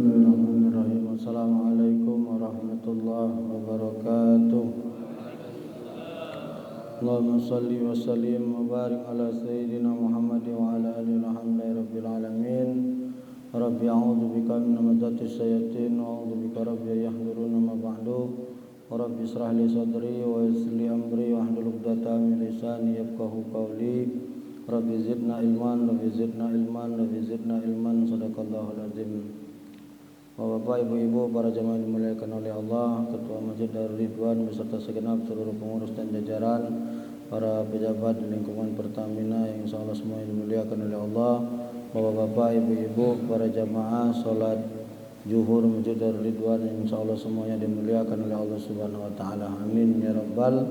Bismillahirrahmanirrahim. Assalamualaikum warahmatullahi wabarakatuh. Allahumma salli wa sallim wa barik ala sayyidina Muhammad wa ala alihi alhamdulillahi rabbil alamin. Rabbi a'udzu bika min hamazati syayatin wa a'udzu bika rabbi yahdurun ma ba'du. Rabbi israh li sadri wa yassir li amri wa hlul 'uqdatam min lisani yafqahu qawli. Rabbi zidna ilman, Rabbi zidna ilman, Rabbi zidna ilman. Sadaqallahul azim. Bapak, ibu-ibu, para jemaah yang dimuliakan oleh Allah, Ketua Masjid Darul Ridwan beserta segenap seluruh pengurus dan jajaran, para pejabat di lingkungan Pertamina yang insyaallah semua dimuliakan oleh Allah. Bapak-bapak, ibu-ibu, para jemaah salat Zuhur Masjid Darul Ridwan yang insyaallah semuanya dimuliakan oleh Allah Subhanahu wa taala. Amin ya rabbal.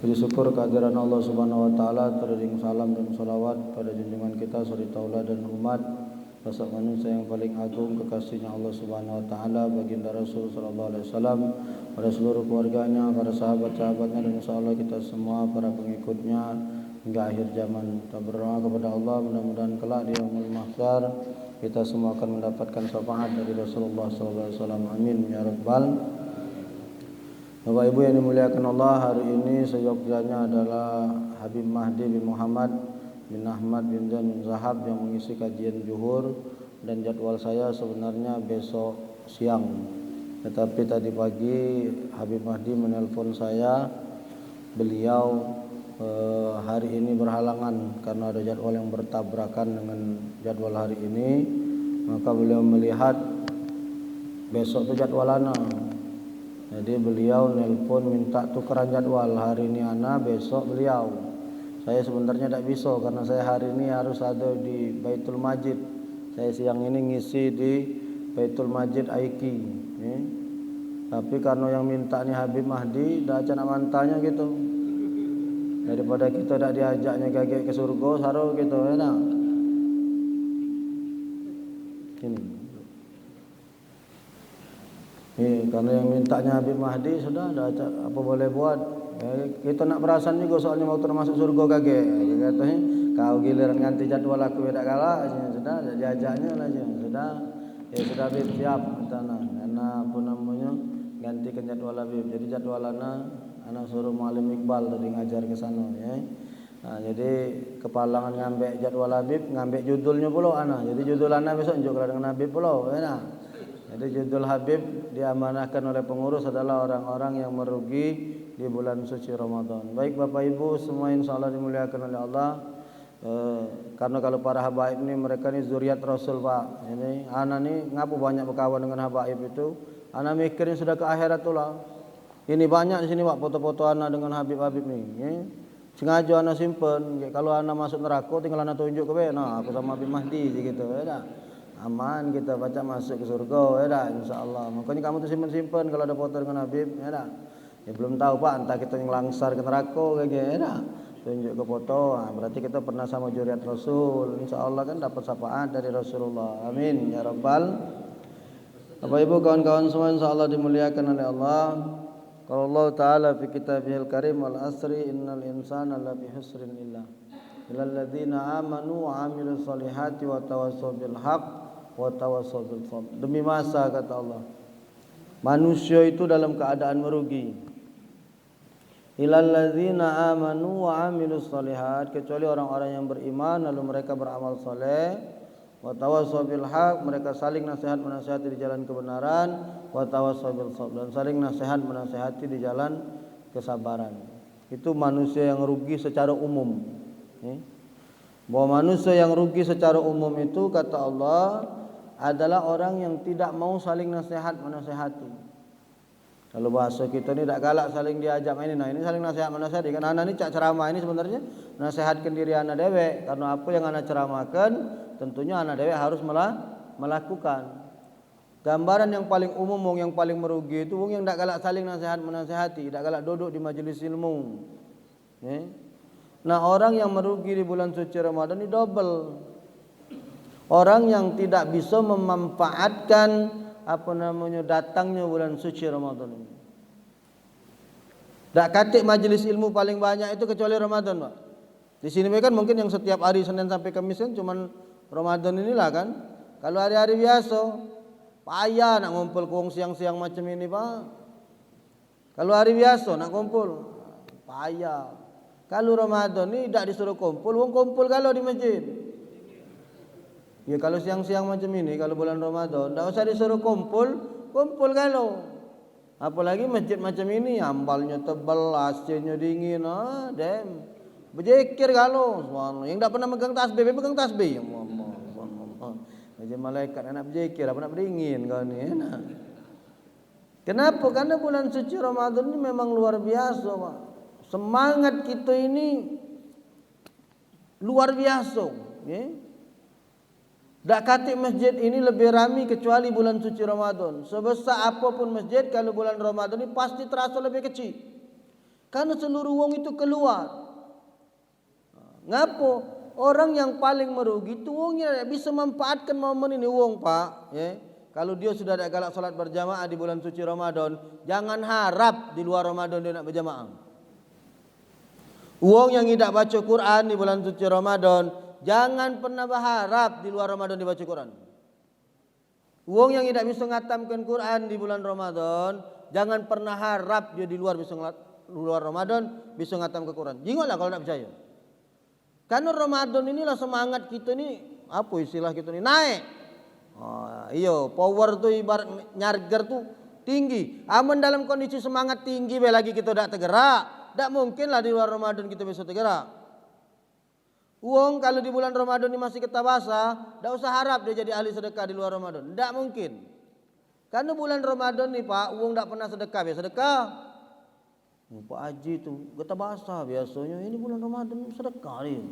Puji syukur kehadiran Allah Subhanahu wa taala, terdering salam dan salawat pada junjungan kita suri tauladan umat, sosok manusia yang paling agung, kekasihnya Allah Subhanahu wa taala, baginda Rasul sallallahu alaihi wasallam, pada seluruh keluarganya, para sahabat-sahabatnya, dan insyaallah kita semua para pengikutnya hingga akhir zaman. Kita berdoa kepada Allah mudah-mudahan kelak di yaumul mahsyar kita semua akan mendapatkan syafaat dari Rasulullah sallallahu alaihi wasallam. Amin ya rabbal. Bapak Ibu yang dimuliakan Allah, hari ini seyogyanya adalah Habib Mahdi bin Muhammad bin Ahmad bin Zain bin Zahab yang mengisi kajian Zuhur, dan jadwal saya sebenarnya besok siang. Tetapi tadi pagi Habib Mahdi menelpon saya, beliau hari ini berhalangan karena ada jadwal yang bertabrakan dengan jadwal hari ini. Maka beliau melihat besok itu jadwal ana. Jadi beliau nelpon minta tukeran jadwal, hari ini ana, besok beliau. Saya sebenarnya tidak bisa karena saya hari ini harus ada di Baitul Majid. Saya siang ini ngisi di Baitul Majid Aiki. Tapi karena yang minta nih Habib Mahdi, dah aja nak mantanya gitu. Daripada kita tak diajaknya gagek ke surga, saru gitu, ya nak. Ini. Karena yang mintanya Habib Mahdi sudah ada apa boleh buat. Kita nak perasan juga soalnya mau termasuk surga kage. Katanya kau giliran ganti jadwal aku beda kalah. Sudah diajaknya lah sudah. Ya sudah Habib siap tanah. Karena apa namanya gantikan jadwal Habib. Jadi jadwal anak suruh Muallim Iqbal tadi ngajar ke sana ya. Nah, jadi kepalangan ngambil jadwal Habib, ngambil judulnya pula anak. Jadi judul anak besok juga dengan Habib pula ya. Nah. Jadi judul Habib diamanahkan oleh pengurus adalah orang-orang yang merugi di bulan suci Ramadan. Baik Bapak Ibu semua insyaallah dimuliakan oleh Allah. Karena kalau para habaib ini mereka ni zuriat Rasul Pak. Ini anak ni ngapu banyak berkawan dengan habaib itu. Anak mikirnya sudah ke akhirat tulah. Ini banyak di sini Pak foto-foto anak dengan Habib-habib ni. Sengaja anak simpen. Kalau anak masuk neraka tinggal anak tunjuk ke nah aku sama Habib Mahdi gitu ya. Aman kita baca masuk ke surga ya dah insyaallah. Makanya kamu tuh simpan-simpan kalau ada foto dengan Habib ya dah. Ya belum tahu Pak, entah kita yang langsar ke neraka kayak ya dah. Tunjuk ke foto, berarti kita pernah sama zuriat Rasul. Insyaallah kan dapat syafaat dari Rasulullah. Amin ya rabbal. Bapak Ibu kawan-kawan semua insyaallah dimuliakan oleh Allah. Qala Allah taala fi kitabihil karim wal asri innal insana lafi husrin illa illal ladzina amanu wa amilus solihati wa tawassaw bil haqq wa tawassaw bil sabr. Demi masa kata Allah, manusia itu dalam keadaan merugi. Illal ladzina amanu wa amilus solihat, kecuali orang-orang yang beriman lalu mereka beramal soleh. Wa tawassaw bil haqq, mereka saling nasihat menasihati di jalan kebenaran. Wa tawassaw bil sabr, dan saling nasihat menasihati di jalan kesabaran. Itu manusia yang rugi secara umum. Bahwa manusia yang rugi secara umum itu kata Allah adalah orang yang tidak mau saling nasihat menasihati. Kalau bahasa kita ni tak galak saling diajak ini. Nah ini saling nasihat menasihati. Kan anak ni cak ceramah ini sebenarnya nasihatkan diri anak dewek. Karena apa yang anak ceramahkan tentunya anak dewek harus melakukan. Gambaran yang paling umum yang paling merugi itu yang tak galak saling nasihat menasihati, tak galak duduk di majelis ilmu. Nah orang yang merugi di bulan suci Ramadan ini double. Orang yang tidak bisa memanfaatkan datangnya bulan suci Ramadan ini. Tak katik majelis ilmu paling banyak itu kecuali Ramadan Pak. Di sini kan mungkin yang setiap hari Senin sampai Kamis kan cuman Ramadan inilah kan. Kalau hari-hari biasa Payah nak ngumpul kuung siang-siang macam ini, Pak. Kalau hari biasa nak kumpul, payah. Kalau Ramadan ni tak disuruh kumpul, wong kumpul kalau di masjid. Ya kalau siang-siang macam ini, kalau bulan Ramadan, tak usah disuruh kumpul, kumpul kalau. Apalagi masjid macam ini, ambalnya tebal, AC-nya dingin, dem. Berzikir kalau, subhanallah. Yang tak pernah megang tasbih, pegang tasbih. Macam malaikat nak berzikir, apa nak berdingin kau ni, enak. Kenapa? Karena bulan suci Ramadan ini memang luar biasa, Pak. Semangat kita ini luar biasa, ya. Tak kata masjid ini lebih ramai kecuali bulan suci Ramadan. Sebesar apapun masjid, kalau bulan Ramadan ini pasti terasa lebih kecil. Karena seluruh wong itu keluar. Ngapo? Orang yang paling merugi itu wong yang bisa memanfaatkan momen ini, wong, Pak, ya. Kalau dia sudah ada galak salat berjamaah di bulan suci Ramadan, jangan harap di luar Ramadan dia nak berjamaah. Wong yang tidak baca Quran di bulan suci Ramadan, jangan pernah berharap di luar Ramadan dibaca Quran. Wong yang tidak bisa ngatamkan Quran di bulan Ramadan, jangan pernah harap dia di luar Ramadan bisa ngatam ke Quran. Jingoklah kalau tak percaya. Karena Ramadan inilah semangat kita ni, apa istilah kita ni, naik. Iyo, power tu ibarat nyarger tu tinggi. Aman dalam kondisi semangat tinggi, lagi kita tak tergerak. Tak mungkinlah di luar Ramadan kita bisa tergerak. Uang kalau di bulan Ramadan ini masih kita basah, tak usah harap dia jadi ahli sedekah di luar Ramadan. Tak mungkin. Karena bulan Ramadan ni, Pak, uang tak pernah sedekah. Biasa sedekah. Pak Haji tu kita basah biasanya, ini bulan Ramadan sedekah ni.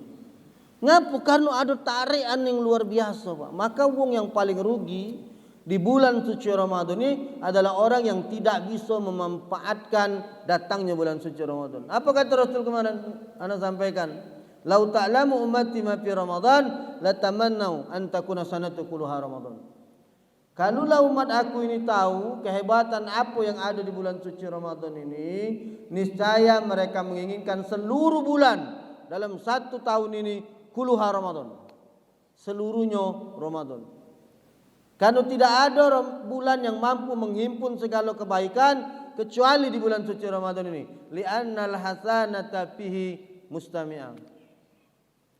Ngapa? Karena ada tarikan yang luar biasa, Pak. Maka wong yang paling rugi di bulan suci Ramadan ini adalah orang yang tidak bisa memanfaatkan datangnya bulan suci Ramadan. Apa kata Rasul kemarin ana sampaikan? Lau ta'lamu ummati ma fi Ramadan latamannau an takuna sanatu kulluha Ramadan. Kalaulah umat aku ini tahu kehebatan apa yang ada di bulan suci Ramadan ini, niscaya mereka menginginkan seluruh bulan dalam satu tahun ini kulluha Ramadan. Seluruhnya Ramadan. Karena tidak ada bulan yang mampu menghimpun segala kebaikan kecuali di bulan suci Ramadan ini. Li'annal hasanata fihi mustami'ah.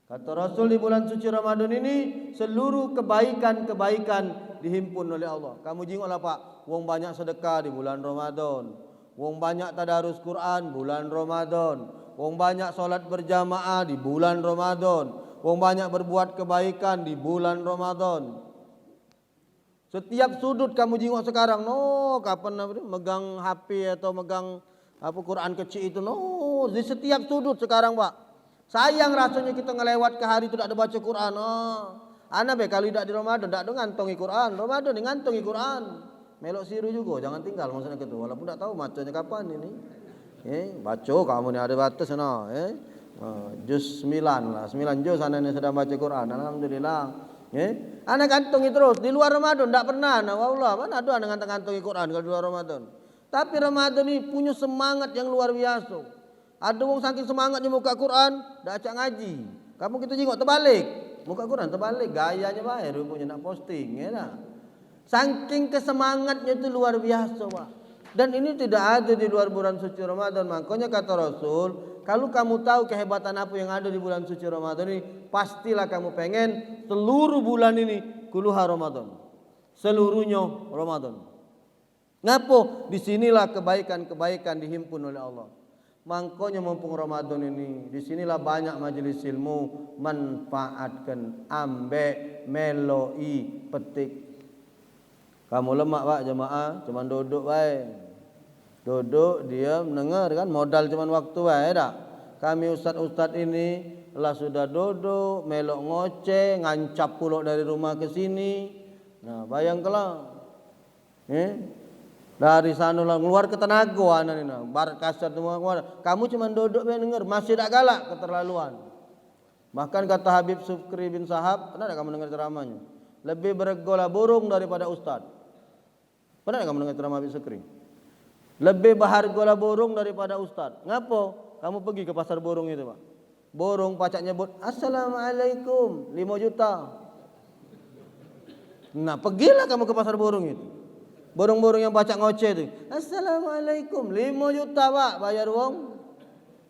Kata Rasul, di bulan suci Ramadan ini seluruh kebaikan-kebaikan dihimpun oleh Allah. Kamu jingoklah, Pak, wong banyak sedekah di bulan Ramadan. Wong banyak tadarus Quran bulan Ramadan. Wong banyak solat berjamaah di bulan Ramadan. Wong banyak berbuat kebaikan di bulan Ramadan. Setiap sudut kamu jingok sekarang, kapan megang HP atau megang Quran kecil itu, di setiap sudut sekarang, Pak. Sayang rasanya kita ngelewat ke hari itu tak ada baca Quran. Ana kalau tidak di Ramadan tak ada ngantongi Quran. Ramadan ni ngantongi Quran. Melok siru juga, jangan tinggal maksudnya gitu. Walaupun tak tahu macanya kapan ini. Baca kamu ni ada batas sana. Juz 9 lah, 9 juz ana ni sedang baca Quran. Alhamdulillah. Ana kantongi terus di luar Ramadan tak pernah. Wallah, mana ada ana ngantong-ngantongi Quran kalau di luar Ramadan. Tapi Ramadan ni punya semangat yang luar biasa. Ada orang saking semangatnya muka Quran, dah acak ngaji. Kamu kita jengok terbalik. Muka Quran terbalik, gayanya baik rupanya nak posting, ya tak? Saking kesemangatnya itu luar biasa, Pak. Dan ini tidak ada di luar bulan suci Ramadan. Makanya kata Rasul, kalau kamu tahu kehebatan apa yang ada di bulan suci Ramadan ini, pastilah kamu pengen seluruh bulan ini kulluha Ramadan. Seluruhnya Ramadan. Ngapo? Di sinilah kebaikan-kebaikan dihimpun oleh Allah. Makanya mumpung Ramadan ini, di sinilah banyak majelis ilmu, manfaatkan, ambek, meloi, petik. Kamu lemak, Pak, jemaah, cuman duduk baik. Duduk, diam, dengar kan, modal cuman waktu baik tak? Kami ustaz-ustaz ini lah sudah duduk, melok ngoceh, ngancap pulak dari rumah ke sini. Nah, bayangkanlah. Dari sana lah keluar ke tenaga anak ini, barat kasar semua keluar. Kamu cuma duduk dan dengar, masih tak galak keterlaluan. Bahkan kata Habib Sukri bin Sahab, pernah tak kamu dengar ceramahnya? Lebih bergola burung daripada ustaz. Pernah tak kamu dengar ceramah Habib Sukri? Lebih berharga burung daripada ustaz. Ngapo? Kamu pergi ke pasar burung itu, Pak. Burung pacaknya nyebut, Assalamualaikum, 5 juta. Nah, pergilah kamu ke pasar burung itu. Burung-burung yang baca ngoceh itu. Assalamualaikum, 5 juta Pak bayar wong.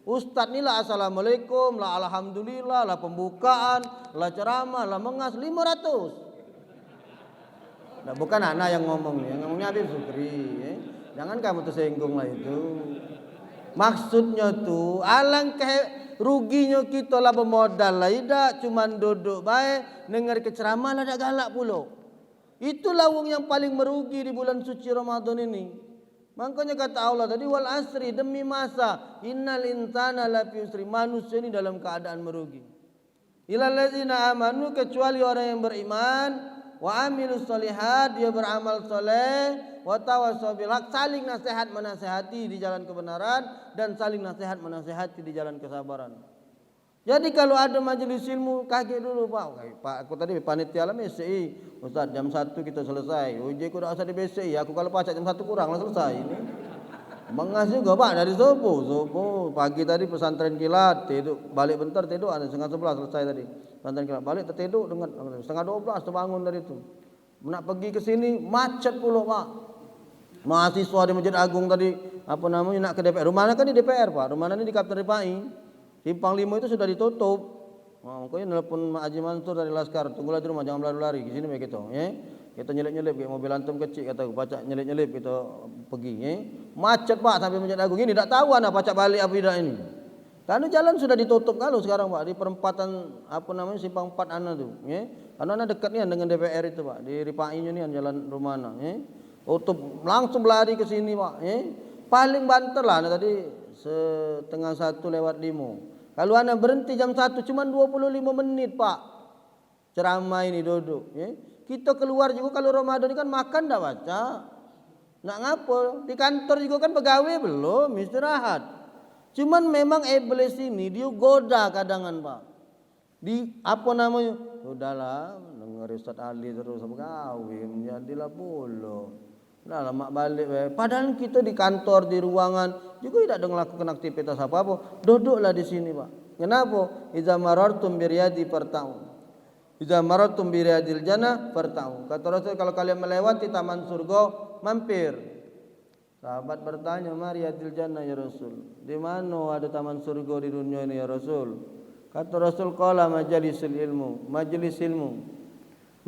Ustadz ni lah assalamualaikum, lah alhamdulillah, lah pembukaan, lah ceramah, lah mengas 500. Nah, bukan anak yang ngomong, yang ngomongnya Habib Sukri. Jangan kamu tersinggung lah itu. Maksudnya tuh alangkah ruginya kita lah bermodal lah, tidak cuman duduk baik, dengar ceramah lah dak galak pulo. Itulah wong yang paling merugi di bulan suci Ramadan ini. Makanya kata Allah tadi wal asri, demi masa, innal insana lafi usri, manusia ini dalam keadaan merugi. Illal ladzina amanu, kecuali orang yang beriman, wa amilus solihat, dia beramal soleh, wa tawassaw bil haq, saling nasihat menasihati di jalan kebenaran dan saling nasihat menasihati di jalan kesabaran. Jadi kalau ada majelis ilmu, kaget dulu Pak, aku tadi panitia lah BCI, Ustaz jam 1 kita selesai. Uji aku dah asal di BCI, aku kalau pacak jam 1 kurang lah selesai ini. Mengas juga Pak dari subuh pagi tadi pesantren kilat, tidur balik bentar, tidur ada setengah 11 selesai tadi. Pesantren kilat balik tertidur dengan setengah 12 terbangun dari itu. Nak pergi ke sini macet pula Pak. Mahasiswa di Masjid Agung tadi nak ke DPR. Rumahnya kan di DPR Pak, rumahnya ini di Kapten Ripai. Simpang 5 itu sudah ditutup. Makanya nelpon Mak Haji Mansur dari Laskar, tunggulah di rumah jangan lari-lari ke sini begitu, ya. Kita nyelip-nyelip kayak mobil antum kecil, kata baca nyelip-nyelip kita pergi, ya. Macet Pak sampai Masjid Agung ini, tidak tahu anak baca balik apa tidak ini. Karena jalan sudah ditutup kalau sekarang Pak di perempatan Simpang 4 tuh, ya. Karena dekatnya dengan DPR itu Pak, di Ripai ini jalan Rumana, ya. Tutup langsung lari ke sini Pak, ya. Paling banter lah tadi setengah 1:05. Kalau anak berhenti jam 1 cuma 25 menit Pak. Ceramah ini duduk, ya. Kita keluar juga kalau Ramadan ini kan makan dah baca. Nak ngapa? Di kantor juga kan pegawai belum istirahat. Cuman memang iblis ini dia goda kadangan Pak. Udahlah dengar Ustaz Ali terus pegawai menjadilah polo. Nah, lama balik. Padahal kita di kantor, di ruangan juga tidak ada melakukan aktivitas apa-apa. Duduklah di sini, Pak. Kenapa? Idza marartum biriyadi farta'u. Idza marartum biriyadil jannah farta'u. Kata Rasul, kalau kalian melewati taman surga, mampir. Sahabat bertanya, "Mariyadil jannah ya Rasul?" Di mana ada taman surga di dunia ini ya Rasul? Kata Rasul, qala majlisul ilmu, majelis ilmu.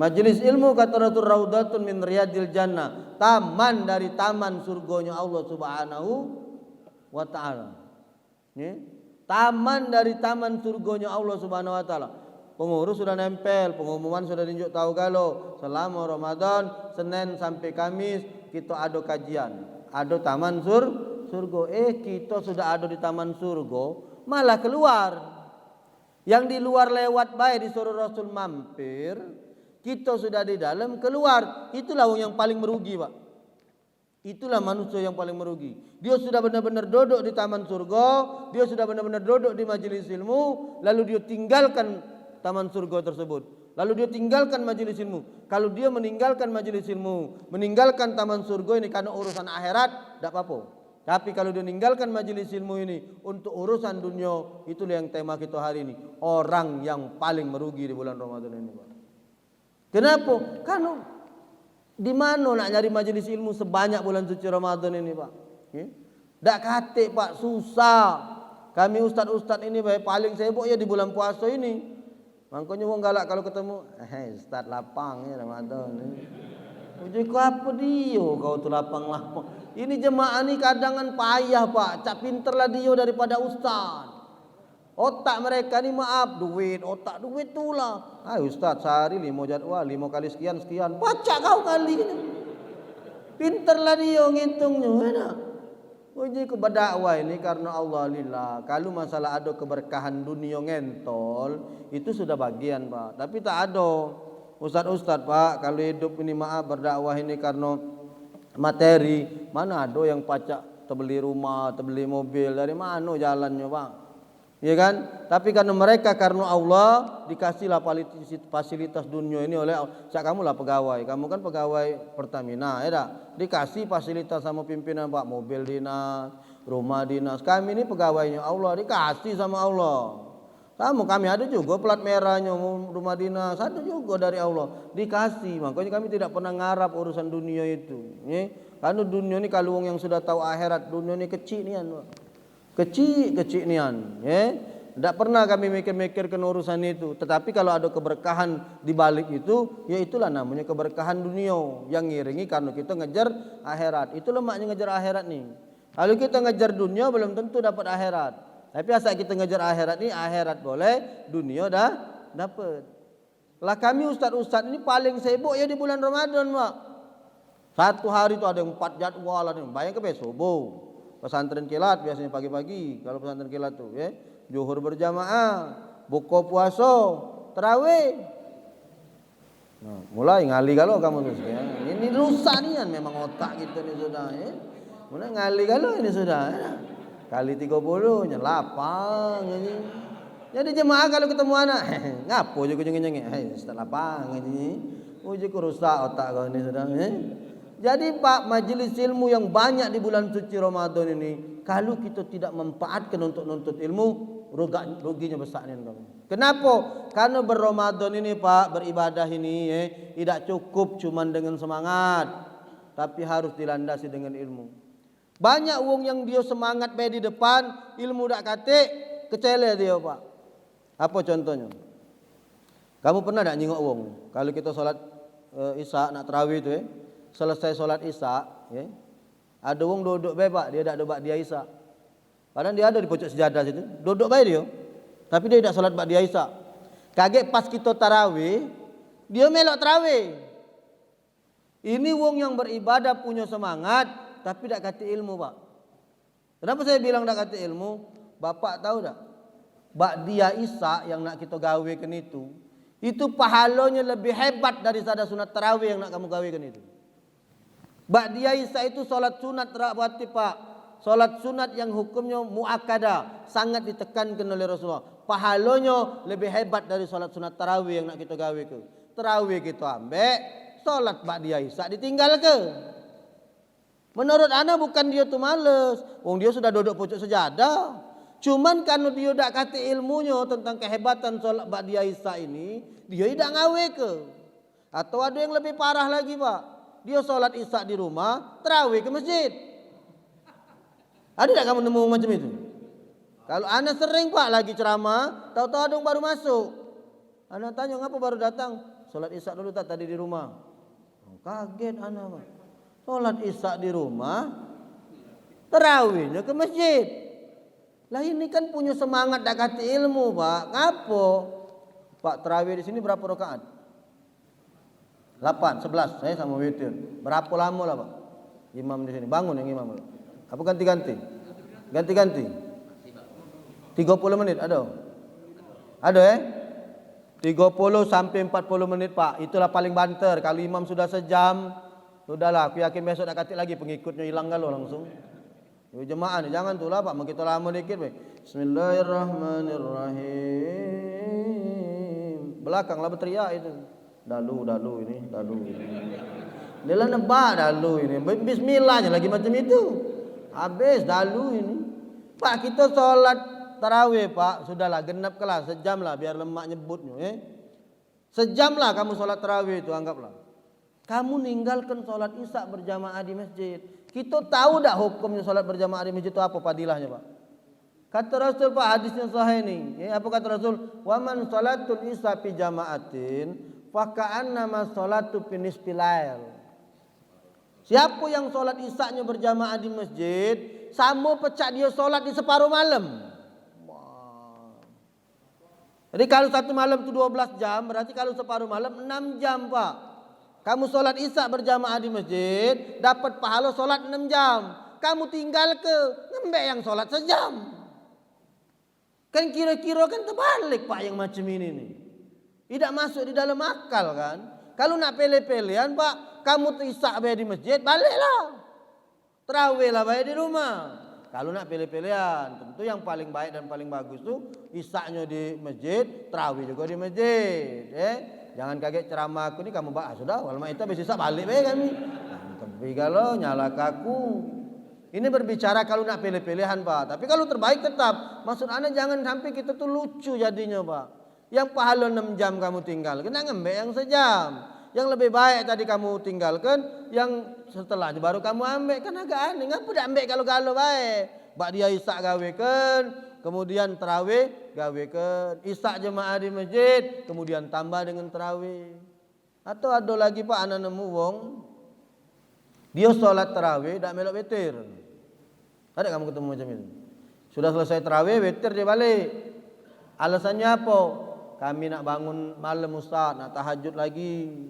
Majelis ilmu kata Rasul raudatun min riyadil jannah, taman dari taman surgonya Allah Subhanahu wa taala. Ya? Taman dari taman surgonya Allah Subhanahu wa taala. Pengurus sudah nempel, pengumuman sudah tunjuk tahu kalau selama Ramadan Senin sampai Kamis kita ada kajian, ada taman surga. Kita sudah ada di taman surga, malah keluar. Yang di luar lewat baik disuruh Rasul mampir. Kita sudah di dalam keluar. Itulah yang paling merugi Pak. Itulah manusia yang paling merugi. Dia sudah benar-benar duduk di taman surga, dia sudah benar-benar duduk di majelis ilmu, lalu dia tinggalkan taman surga tersebut, lalu dia tinggalkan majelis ilmu. Kalau dia meninggalkan majelis ilmu, meninggalkan taman surga ini karena urusan akhirat, tidak apa-apa. Tapi kalau dia meninggalkan majelis ilmu ini untuk urusan dunia, itulah yang tema kita hari ini. Orang yang paling merugi di bulan Ramadan ini Pak. Kenapa? Karena di mana nak nyari majelis ilmu sebanyak bulan suci Ramadan ini Pak? Dak kate Pak, susah. Kami ustaz-ustaz ini paling sibuk ya di bulan puasa ini. Makanya wong galak kalau ketemu, ustaz lapang ya Ramadan ini. Uji kau apa dia kau tu lapang-lapang. Ini jemaah ni kadangan payah Pak. Cak pinterlah dia daripada ustaz. Otak mereka ni maaf duit, otak duit tu lah. Ustaz sehari 5 jadual, 5 kali sekian. Baca kau kali. Pinterlah dia ngitungnya. Uji ku berdakwah ini karena Allah lillah. Kalau masalah ada keberkahan dunia ngentol, itu sudah bagian Pak. Tapi tak ada ustaz-ustaz Pak, kalau hidup ini maaf berdakwah ini karena materi. Mana ada yang pacak terbeli rumah, terbeli mobil, dari mana jalannya Pak? Ya kan? Tapi karena mereka karena Allah dikasihlah fasilitas dunia ini oleh Allah. Kamu lah pegawai, kamu kan pegawai Pertamina, ya tak? Dikasih fasilitas sama pimpinan Pak, mobil dinas, rumah dinas. Kami ini pegawainya Allah, dikasih sama Allah. Sama kami ada juga plat merahnya rumah dinas, ada juga dari Allah dikasih. Makanya kami tidak pernah ngarap urusan dunia itu. Karena dunia ini kalau orang yang sudah tahu akhirat, dunia ini kecil nian, kecil nian. Tidak pernah kami mikir-mikir ke urusan itu. Tetapi kalau ada keberkahan di balik itu, ya itulah namanya keberkahan dunia yang ngiringi karena kita ngejar akhirat. Itulah maknya ngejar akhirat nih. Kalau kita ngejar dunia belum tentu dapat akhirat. Tapi asal kita ngejar akhirat ni, akhirat boleh, dunia dah dapat. Lah kami ustaz-ustaz ini paling sibuk ya di bulan Ramadan, Pak. Satu hari tu ada 4 jadwal, ada bayang ke besok subuh. Pesantren kilat biasanya pagi-pagi kalau pesantren kilat tu, Zuhur berjamaah, buka puasa, tarawih. Nah, mulai ngali kalau kamu tu Ini rusak ni kan memang otak kita ni sudah, Mulai ngali kalau ini sudah, Kali 30 nya lapang ini. Jadi jemaah kalau ketemu anak, ngapo je kunjung-kunjung. Ustaz lapang ini. Uji ku rusak otak kau ini sudah. Jadi Pak, majelis ilmu yang banyak di bulan suci Ramadan ini, kalau kita tidak memanfaatkan untuk nuntut ilmu, ruginya besar ni kamu. Kenapa? Karena berRamadan ini Pak, beribadah ini tidak cukup cuman dengan semangat, tapi harus dilandasi dengan ilmu. Banyak wong yang dia semangat baik di depan, ilmu dak katik, kecele dia Pak. Apa contohnya? Kamu pernah tak nyingok wong? Kalau kita solat Isya nak tarawih itu selesai solat Isya, ada wong duduk baik Pak, dia tak ada ba'diyah Isya. Padahal dia ada di pojok sejadah situ, duduk baik dia. Tapi dia tak solat ba'diyah Isya. Kaget pas kita tarawih, dia melok tarawih. Ini wong yang beribadah punya semangat, tapi tak kata ilmu Pak. Kenapa saya bilang tak kata ilmu? Bapak tahu tak? Ba'diyah Isya yang nak kita gawekan itu pahalanya lebih hebat daripada sunat tarawih yang nak kamu gawekan itu. Ba'diyah Isya itu solat sunat berarti Pak. Solat sunat yang hukumnya muakkadah, sangat ditekankan oleh Rasulullah. Pahalanya lebih hebat dari solat sunat tarawih yang nak kita gawekan. Tarawih kita ambil, solat Ba'diyah Isya ditinggal ke? Menurut ana bukan dia tu males. Wong dia sudah duduk pojok sejadah. Cuman karena dia tak kata ilmunya tentang kehebatan solat ba'diyah Isya ini, dia tidak ngawe ke. Atau ada yang lebih parah lagi Pak. Dia solat Isya di rumah, tarawih ke masjid. Ada tak kamu nemu macam itu? Kalau ana sering Pak lagi ceramah, tahu-tahu ada yang baru masuk. Ana tanya, ngapa baru datang? Solat Isya dulu tak tadi di rumah. Kaget ana Pak. Solat Isya di rumah, tarawihnya ke masjid. Lah ini kan punya semangat dak kata ilmu Pak. Ngapo? Pak, tarawih di sini berapa rakaat? 8, 11. Saya sama witir. Berapa lama lah Pak? Imam di sini. Bangun yang imam. Apa ganti-ganti? Ganti-ganti. 30 menit ada? Ada 30 sampai 40 menit Pak. Itulah paling banter. Kalau imam sudah sejam, sudahlah, aku yakin besok tak katik lagi pengikutnya hilang kalau langsung. Jemaah ni jangan tu lah Pak, kita lama dikit. Bismillahirrahmanirrahim. Belakanglah berteriak itu. Dalu ini. Dia lah nebak dalu ini. Bismillahnya lagi macam itu. Habis dalu ini. Pak, kita solat tarawih Pak, sudahlah genap kelas sejam lah biar lemak nyebutnya. Sejam lah kamu solat tarawih itu anggaplah. Kamu ninggalkan solat Isya berjamaah di masjid. Kita tahu tak hukumnya solat berjamaah di masjid itu apa padilahnya Pak? Kata Rasul Pak, hadisnya sahih ini. Apa kata Rasul? Wa man salatul Isya fi jama'atin fa ka'annama salatu fi nisfil lail. Siapa yang solat Isya-nya berjamaah di masjid, sama pecah dia solat di separuh malam. Jadi kalau satu malam itu 12 jam, berarti kalau separuh malam 6 jam Pak. Kamu solat Isya berjamaah di masjid, dapat pahala solat 6 jam. Kamu tinggal ke, ngembek yang solat sejam. Kan kira-kira kan terbalik Pak yang macam ini nih. Tidak masuk di dalam akal kan. Kalau nak pilih-pilihan Pak, kamu Isya bayar di masjid, baliklah. Tarawihlah bayar di rumah. Kalau nak pilih-pilihan, tentu yang paling baik dan paling bagus tu Isya-nya di masjid, tarawih juga di masjid. Jangan kaget ceramah aku ni kamu bahas sudah. Walaupun itu habis Isya balik baik kami. Tapi kalau nyala kaku, Ini berbicara kalau nak pilih-pilihan Pak. Tapi kalau terbaik tetap. Maksud anda jangan sampai kita tuh lucu jadinya Pak. Yang pahala 6 jam kamu tinggalkan, nak ngembek yang sejam. Yang lebih baik tadi kamu tinggalkan, yang setelahnya baru kamu ambil. Kan agak aneh. Ngapa dah ambil kalau baik? Bak dia isak gawekan, kemudian terawih gawekan. Isak jemaah di masjid, kemudian tambah dengan terawih. Atau ada lagi Pak, anak nemu wong, dia sholat terawih, tak melok witir. Ada kamu ketemu macam itu? Sudah selesai terawih, witir dia balik. Alasannya apa? Kami nak bangun malam Ustaz, nak tahajud lagi.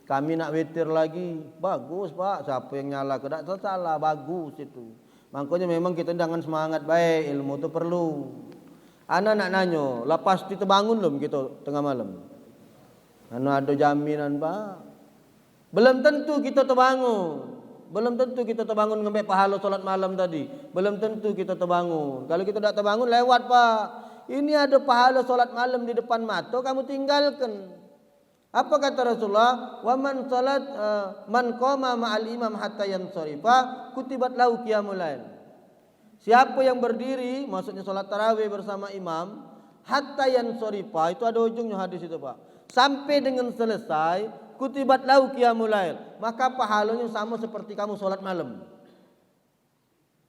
Kami nak witir lagi. Bagus Pak, siapa yang nyala? Tidak salah, bagus itu. Makanya memang kita jangan semangat baik, ilmu itu perlu. Anak nak nanyo, lepas kita bangun belum kita tengah malam? Anak ada jaminan Pak. Belum tentu kita terbangun. Belum tentu kita terbangun ngambil pahala solat malam tadi. Belum tentu kita terbangun. Kalau kita tak terbangun lewat Pak. Ini ada pahala solat malam di depan mata, kamu tinggalkan. Apa kata Rasulullah? Wa man salat man qama ma'al imam hatta yansarifa kutibat lahu qiyamul lail. Siapa yang berdiri, maksudnya solat tarawih bersama imam, hatta yansarifa, itu ada ujungnya hadis itu Pak. Sampai dengan selesai, kutibat lahu qiyamul lail, maka pahalanya sama seperti kamu solat malam.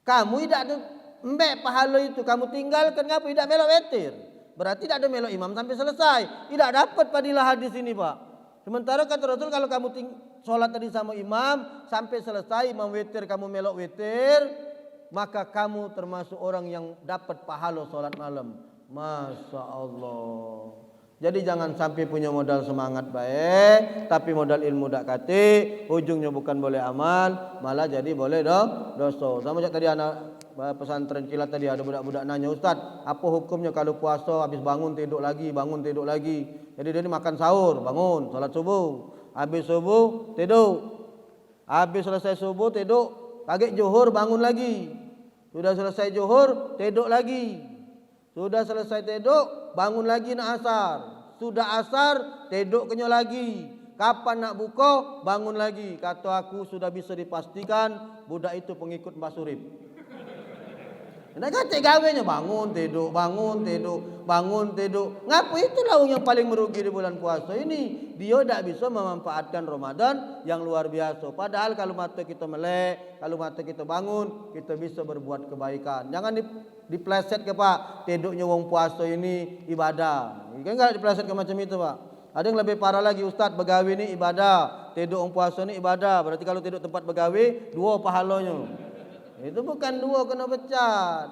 Kamu tidak ada mbak pahala itu, kamu tinggalkan ngapa? Tidak melok witir. Berarti tidak ada melok imam sampai selesai. Tidak dapat padilah hadis ini Pak. Sementara kata Rasul kalau kamu solat tadi sama imam sampai selesai imam witir, kamu melok witir, maka kamu termasuk orang yang dapat pahala solat malam. Masya Allah. Jadi jangan sampai punya modal semangat baik, tapi modal ilmu dak kati, ujungnya bukan boleh amal, malah jadi boleh dosa. Sama tadi anak pesantren kilat tadi ada budak-budak nanya, Ustaz, apa hukumnya kalau puasa habis bangun tidur lagi, bangun tidur lagi? Jadi dia ni makan sahur, bangun, salat subuh, habis subuh tidur, habis selesai subuh tidur, kaget zuhur bangun lagi, sudah selesai zuhur tidur lagi, sudah selesai tidur bangun lagi nak asar, sudah asar tidur kenyal lagi, kapan nak buka bangun lagi. Kata aku sudah bisa dipastikan budak itu pengikut Mbah Surip. Nak kata gawenya bangun tidur, bangun tidur, bangun tidur. Ngapa itulah yang paling merugi di bulan puasa ini. Dia tidak bisa memanfaatkan Ramadan yang luar biasa. Padahal kalau mata kita melek, kalau mata kita bangun, kita bisa berbuat kebaikan. Jangan dipleset ke Pak, tidurnya wong puasa ini ibadah. Kan enggak dipleset ke macam itu Pak. Ada yang lebih parah lagi, Ustaz, begawi ini ibadah, tidur wong puasa ini ibadah. Berarti kalau tidur tempat begawi, 2 pahalanya. Itu bukan 2 kena pecat.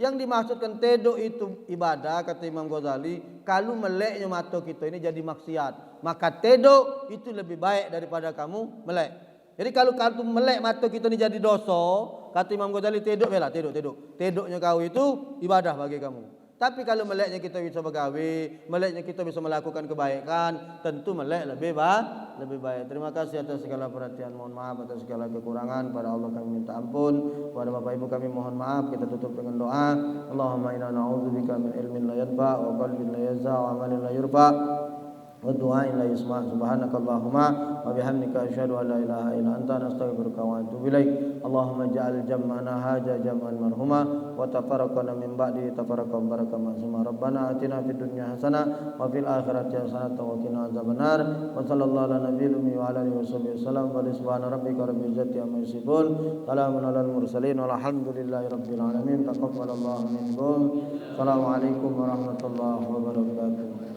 Yang dimaksudkan tidur itu ibadah, kata Imam Ghazali, kalau meleknya mata kita ini jadi maksiat, maka tidur itu lebih baik daripada kamu melek. Jadi kalau melek mata kita ini jadi dosa, kata Imam Ghazali, tidur belah, tidur. Tidurnya kau itu ibadah bagi kamu. Tapi kalau meleknya kita bisa bergawi, meleknya kita bisa melakukan kebaikan, tentu melek lebih baik. Terima kasih atas segala perhatian. Mohon maaf atas segala kekurangan. Pada Allah kami minta ampun. Pada Bapak Ibu kami mohon maaf. Kita tutup dengan doa. Allahumma inna na'udzubika min ilmin la yadfa wa qalbin la yazza wa amalin la yurfa wa du'ain la yusma. Subhanakallahumma wa bihamdika asyhadu an la ilaha illa anta nastaghfiruka wa atubu ilaik. Allahumma ja'al jam'ana hadza jam'an marhuma wa tafarraqana min ba'di tafarraqan barakan ma'suma. Rabbana atina fid dunya hasanah wa fil akhirati hasanah wa qina adzabannar. Wa sallallahu ala nabiyil ummi wa ala alihi wasallam. Wa subhana rabbika rabbil izzati amma yasifun. Salamun alal mursalin walhamdulillahi rabbil alamin. Taqabbalallahu minkum. Assalamualaikum warahmatullahi wabarakatuh.